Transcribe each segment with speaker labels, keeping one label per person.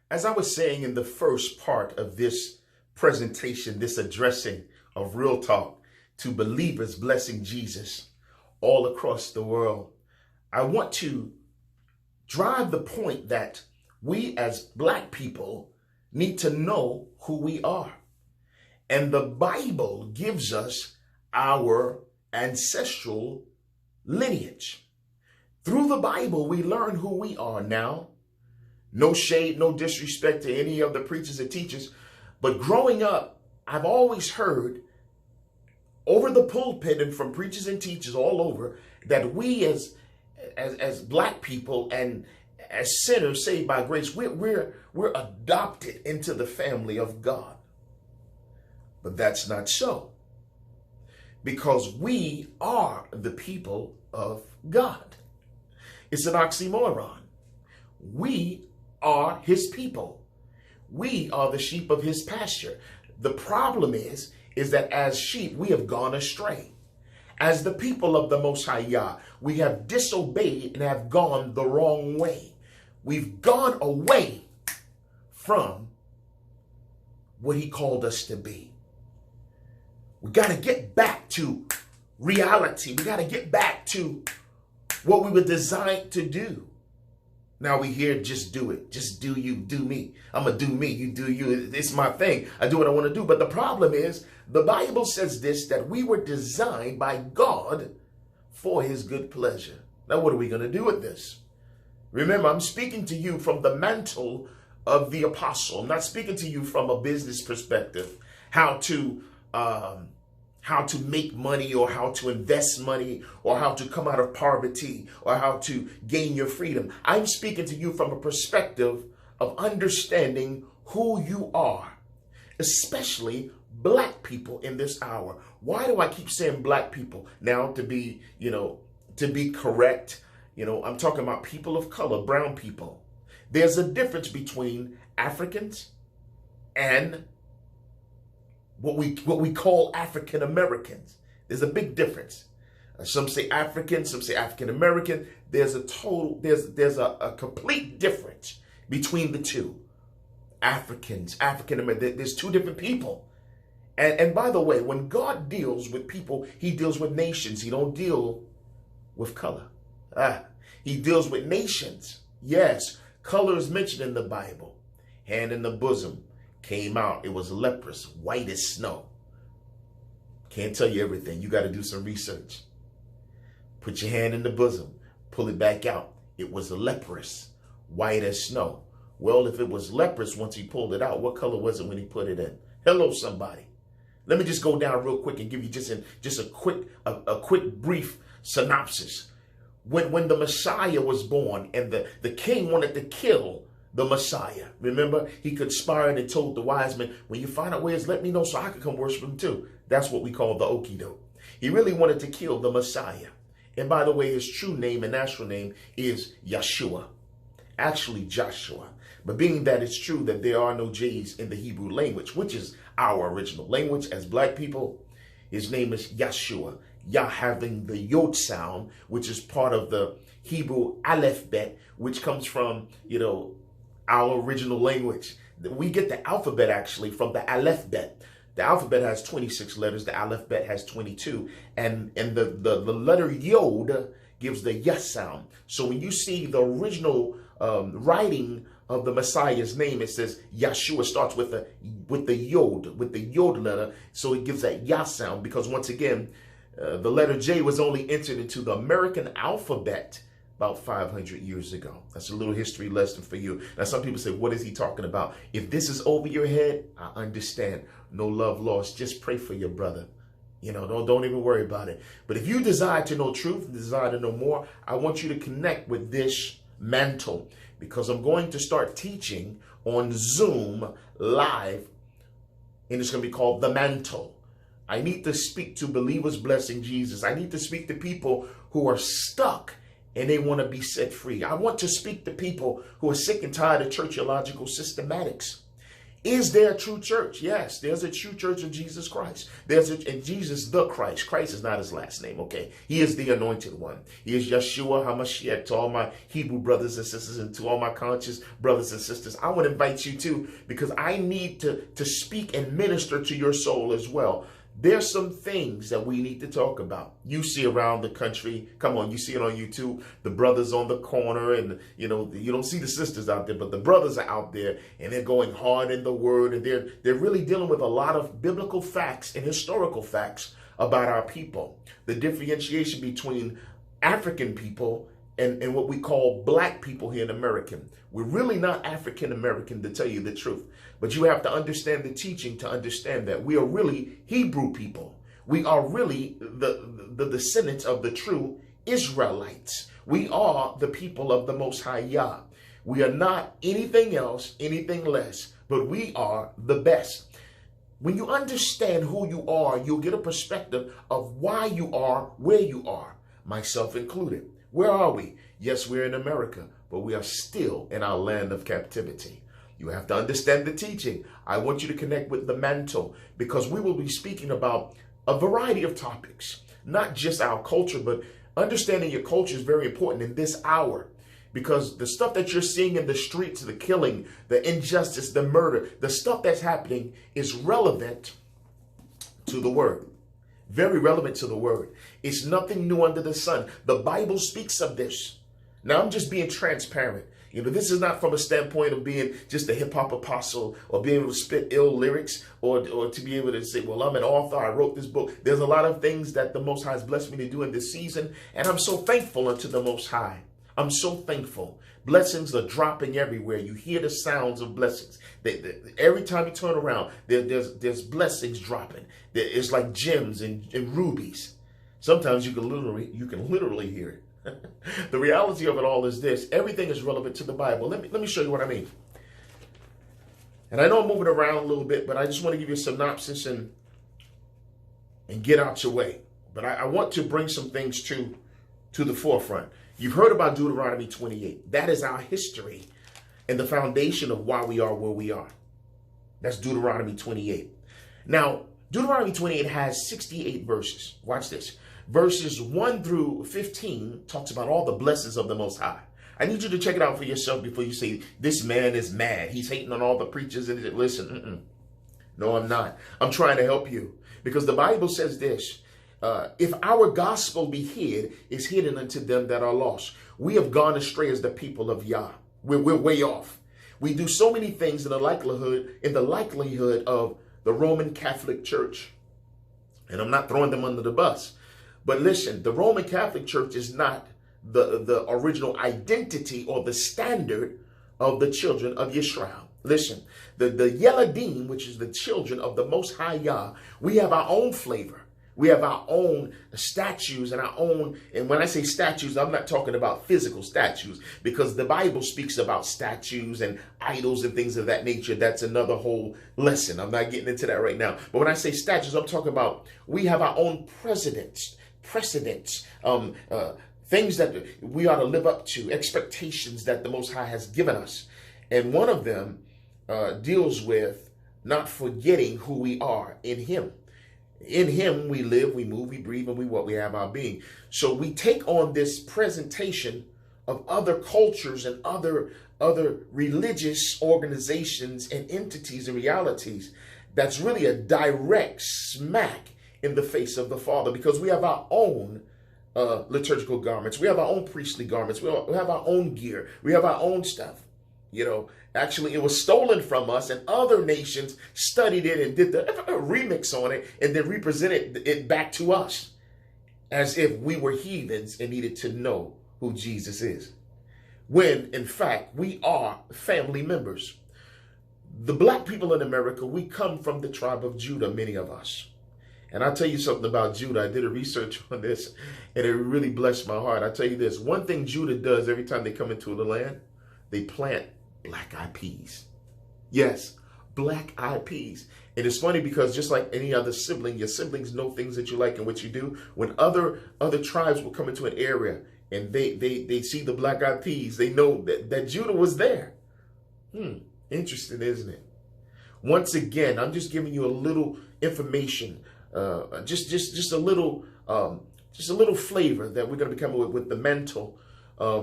Speaker 1: As I was saying in the first part of this presentation, this addressing of Real Talk to believers blessing Jesus all across the world, I want to drive the point that we as Black people need to know who we are. And the Bible gives us our ancestral lineage. Through the Bible, we learn who we are now. No shade, no disrespect to any of the preachers and teachers, but growing up, I've always heard over the pulpit and from preachers and teachers all over that we as Black people and as sinners saved by grace, we're adopted into the family of God. But that's not so, because we are the people of God. It's an oxymoron. We are his people. We are the sheep of his pasture. The problem is that as sheep, we have gone astray. As the people of the Most High Yah, we have disobeyed and have gone the wrong way. We've gone away from what he called us to be. We got to get back to reality. We got to get back to what we were designed to do. Now we hear, just do it. Just do you, do me. I'm going to do me, you do you. It's my thing. I do what I want to do. But the problem is, the Bible says this, that we were designed by God for his good pleasure. Now, what are we going to do with this? Remember, I'm speaking to you from the mantle of the apostle. I'm not speaking to you from a business perspective, how to make money or how to invest money or how to come out of poverty or how to gain your freedom. I'm speaking to you from a perspective of understanding who you are, especially Black people in this hour. Why do I keep saying Black people? Now, to be correct, I'm talking about people of color, brown people. There's a difference between Africans and what we call African Americans. There's a big difference. Some say African, some say African American. There's a complete difference between the two. Africans, African American. There's two different people. And by the way, when God deals with people, he deals with nations. He don't deal with color. He deals with nations. Yes, color is mentioned in the Bible. Hand in the bosom. Came out, it was leprous, white as snow. Can't tell you everything. You got to do some research. Put your hand in the bosom, pull it back out. It was leprous, white as snow. Well, if it was leprous once he pulled it out, what color was it when he put it in? Hello, somebody. Let me just go down real quick and give you just a quick brief synopsis. When the Messiah was born and the king wanted to kill the Messiah. Remember, he conspired and told the wise men, when you find out where he is, let me know so I can come worship him too. That's what we call the okie doke. He really wanted to kill the Messiah. And by the way, his true name and natural name is Yeshua. Actually, Joshua. But being that it's true that there are no J's in the Hebrew language, which is our original language as Black people, his name is Yeshua. Yah having the Yod sound, which is part of the Hebrew alphabet, which comes from, our original language. We get the alphabet actually from the alphabet. The alphabet has 26 letters. The alphabet has 22. And the letter Yod gives the Yah sound. So when you see the original writing of the Messiah's name, it says Yeshua starts with the Yod letter. So it gives that Yah sound because once again, the letter J was only entered into the American alphabet about 500 years ago. That's a little history lesson for you. Now, some people say, what is he talking about? If this is over your head, I understand. No love lost. Just pray for your brother. Don't even worry about it. But if you desire to know truth, desire to know more, I want you to connect with this mantle because I'm going to start teaching on Zoom live, and it's going to be called The Mantle. I need to speak to believers blessing Jesus. I need to speak to people who are stuck and they want to be set free. I want to speak to people who are sick and tired of churchological systematics. Is there a true church? Yes, there's a true church of Jesus Christ. There's and Jesus the Christ. Christ is not his last name, okay? He is the anointed one. He is Yeshua HaMashiach. To all my Hebrew brothers and sisters and to all my conscious brothers and sisters, I want to invite you too, because I need to speak and minister to your soul as well. There's some things that we need to talk about. You see around the country, come on, you see it on YouTube, the brothers on the corner, and you don't see the sisters out there, but the brothers are out there and they're going hard in the word, and they're really dealing with a lot of biblical facts and historical facts about our people. The differentiation between African people and what we call black people here in America. We're really not African American, to tell you the truth. But you have to understand the teaching to understand that we are really Hebrew people. We are really the descendants of the true Israelites. We are the people of the Most High Yah. We are not anything else, anything less, but we are the best. When you understand who you are, you'll get a perspective of why you are where you are, myself included. Where are we? Yes, we're in America, but we are still in our land of captivity. You have to understand the teaching. I want you to connect with the Mantle, because we will be speaking about a variety of topics, not just our culture, but understanding your culture is very important in this hour, because the stuff that you're seeing in the streets, the killing, the injustice, the murder, the stuff that's happening is relevant to the word. Very relevant to the word. It's nothing new under the sun. The Bible speaks of this. Now, I'm just being transparent. This is not from a standpoint of being just a hip hop apostle or being able to spit ill lyrics or to be able to say, well, I'm an author, I wrote this book. There's a lot of things that the Most High has blessed me to do in this season, and I'm so thankful unto the Most High. I'm so thankful. Blessings are dropping everywhere. You hear the sounds of blessings. Every time you turn around, there's blessings dropping. It's like gems and rubies. Sometimes you can literally hear it. The reality of it all is this: everything is relevant to the Bible. Let me show you what I mean. And I know I'm moving around a little bit, but I just want to give you a synopsis and get out your way. But I want to bring some things to the forefront. You've heard about Deuteronomy 28. That is our history and the foundation of why we are where we are. That's Deuteronomy 28. Now, Deuteronomy 28 has 68 verses. Watch this. Verses 1 through 15 talks about all the blessings of the Most High. I need you to check it out for yourself before you say, this man is mad. He's hating on all the preachers. And listen, no, I'm not. I'm trying to help you, because the Bible says this. If our gospel be hid, is hidden unto them that are lost. We have gone astray as the people of Yah. We're way off. We do so many things in the likelihood of the Roman Catholic Church. And I'm not throwing them under the bus. But listen, the Roman Catholic Church is not the original identity or the standard of the children of Yisrael. Listen, the Yeladim, which is the children of the Most High Yah, we have our own flavor. We have our own statues and our own, and when I say statues, I'm not talking about physical statues, because the Bible speaks about statues and idols and things of that nature. That's another whole lesson. I'm not getting into that right now. But when I say statues, I'm talking about we have our own precedents, things that we ought to live up to, expectations that the Most High has given us. And one of them deals with not forgetting who we are in Him. In Him we live, we move, we breathe, and we have our being. So we take on this presentation of other cultures and other religious organizations and entities and realities that's really a direct smack in the face of the Father, because we have our own liturgical garments. We have our own priestly garments. We have our own gear. We have our own stuff. Actually, it was stolen from us, and other nations studied it and did a remix on it and then represented it back to us as if we were heathens and needed to know who Jesus is. When, in fact, we are family members. The black people in America, we come from the tribe of Judah, many of us. And I'll tell you something about Judah. I did a research on this, and it really blessed my heart. I'll tell you this. One thing Judah does every time they come into the land, they plant black-eyed peas. Yes, black-eyed peas. And it's funny because just like any other sibling, your siblings know things that you like and what you do. When other tribes will come into an area and they see the black-eyed peas, they know that Judah was there. Interesting, isn't it? Once again, I'm just giving you a little information, just a little flavor that we're going to be coming with the Mantle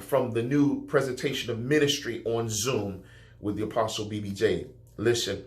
Speaker 1: from the new presentation of ministry on Zoom with the Apostle B.B.Jay. Listen,